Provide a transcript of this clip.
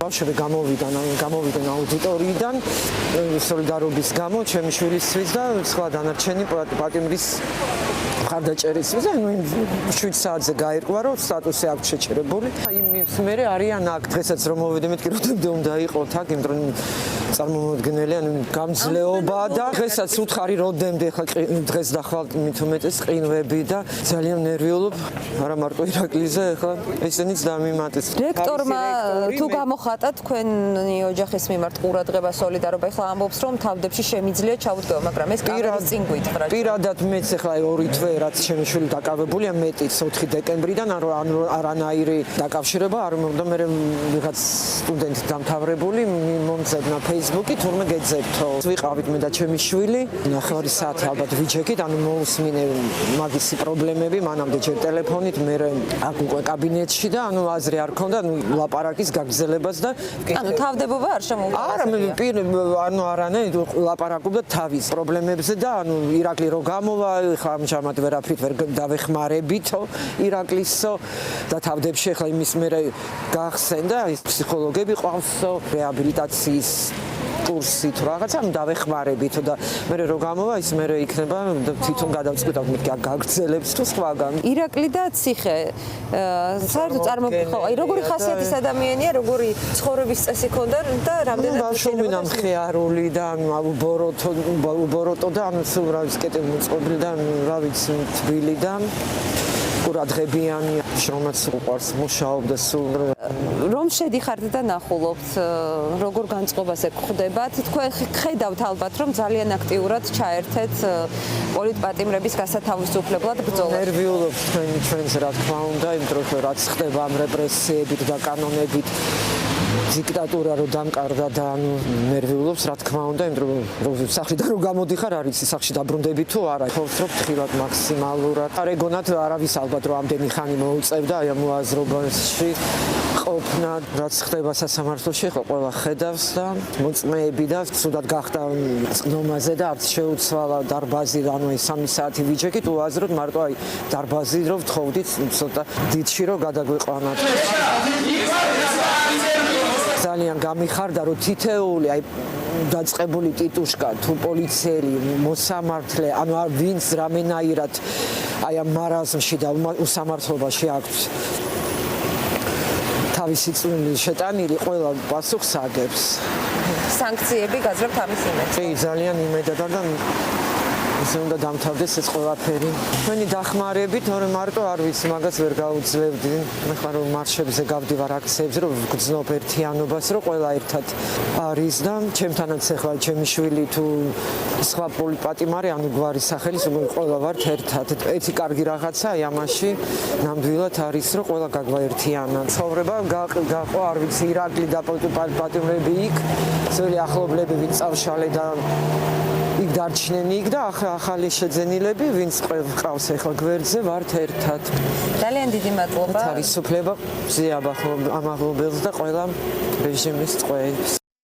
ბავშვები გამოვიდნენ აუდიტორიიდან სოლიდარობის გამო ჩემი შვილისთვის და სხვა დანარჩენი პატიმრის მხარდაჭერისთვის და 7 საათზე გაირკვა რომ სტატუსი აქვს შეჩერებული. იმის მერე არიან აქ დღესაც რომ მოვიდე მეთქი როდემდე უნდა იყოთ აქ იმ დროს წარმომადგენელი ანუ გამძლეობა და დღესაც უთხარი როდემდე ხა დღეს დახვალ მით უმეტეს ყინვები და ძალიან ნერვიულობ არა მარტო ირაკლიზე ხა ესენიც დამიმატეს. რექტორმა თუ გამოხატა თქვენი ოჯახის მიმართ ყურადღება სოლიდარობა ხა ამბობს რომ თავდებში შემიძლია ჩაუდგეო მაგრამ ეს კამერის წინ გითხრა. პირადად მეც ხა 2 თვე რაც ჩემი შვილი დაკავებულია მეტიც 4 დეკემბრიდან არანაირი დაკავშირება არ მომდა მე ვიღაც სტუდენტი დამთავრებული მომწევნა Facebook-ი თურმე გეძებთო ვიყავით მე და ჩემი შვილი 9 საათი ალბათ ვიჩეკით ანუ მოусმინე მაგისი პრობლემები მანამდე ჯერ ტელეფონით მე აქ უკვე კაბინეტში და ანუ აზრი არ ქონდა ლაპარაკის გაგრძელებას და ანუ თავდებობა არ შემოუყვება არა მე ანუ არანაირ ლაპარაკობდა თავის პრობლემებზე და ანუ ირაკლი რო გამოვა ხა ამჟამად ვერაფრით ვერ დავეხმარებითო ირაკლისო და თავდებში ხა იმის მერე გახსენდა ის ფსიქოლოგები ყავსო რეაბილიტაციის კურსი თუ რაღაცა დავეხმარებითო და მე რო გამოვა ის მე იქნება თვითონ გადავწყვიტავ მე გაგრძელებს თუ სხვაგან ირაკლი და ციხე საერთოდ წარმოგიხო აი როგორი ხასიათის ადამიანია როგორი ცხოვრების წესი ქონდა და რამდენად ბავშვობიდან მხიარული და უბოროტო და ანუ სულ რა ვიცი კეთილ მოწყობილი და რა ვიცი თბილი და ყურადღებიანი შრომაც უყვარს მუშაობდა სულ რომ შედიხართ და ნახულობთ როგორ განწყობაზე გხვდებათ თქვენ ხედავთ ალბათ რომ ძალიან აქტიურად ჩაერთეთ პოლიტპატიმრების გასათავისუფლებლად ბრძოლაში ნერვიულობთ ჩვენს რა თქმა უნდა იმ დროს რაც ხდება ამ რეპრესიებით და კანონებით დიქტატურა რო დამყარდა და ანუ ნერვიულობს რა თქმა უნდა იმ დროს სახლიდან რო გამოდიხარ არის სახლში დაბრუნდები თუ არა ხოვრობ ხილად მაქსიმალურად არეგონად არავის ალბათ რომ ამდენი ხანი მოუწევდა აი ამ მოაზრობაში ყოფნა რაც ხდება სასამართლოში ხო ყველა ხედავს და მოწმეები და ცუდად გახდა ცნობაზე და არც შეუცვალა დარბაზი ანუ 3 საათი ვიჩეკით უაზროდ მარტო აი დარბაზი რო ვთხოვდით ცოტა დიდში რო გადაგვიყვანათ ძალიან გამიხარდა რომ თითეული აი დაწყებული ტიტუშკა თუ პოლიციელი მოსამართლე ანუ ვინც რამენაირად აი ამ მარაზმში და უსამართლობაში აქვს თავისი წვლილი შეტანილი ყველა პასუხს აგებს სანქციები გაძლევთ ამის იმედს კი ძალიან იმედად და ისე უნდა დამთავრდეს ეს ყველაფერი. ჩვენი დახმარებით, თორემ მარტო არ ვიცი, მაგას ვერ გაუძლევდი. მე ხარ რომ მარშებზე გავდივარ აქციებზე, რომ ვგრძნობ ერთიანობას, რომ ყველა ერთად არის და ჩემთანაც ახლა ჩემი შვილი თუ სხვა პოლიტპატიმარი, ანუ გვარი სახელის ყველა ვართ ერთად. ერთი კარგი რაღაცა ამაში ნამდვილად არის, რომ ყველა გაგვა ერთიანად. ცხოვრება გაყო, არ ვიცი, ირაკლი და პოლიტპატიმრები იქ, ძველი ახლობლები ვინც წავშალე და იქ დარჩნენ იქ და ახალი შეძენილები ვინც ყავს ახლა გვერდზე ვართ ერთად. ძალიან დიდი მადლობა. თავისუფლება ზიაბახო ამაღლობელს და ყველა რეჟიმის წვეებს.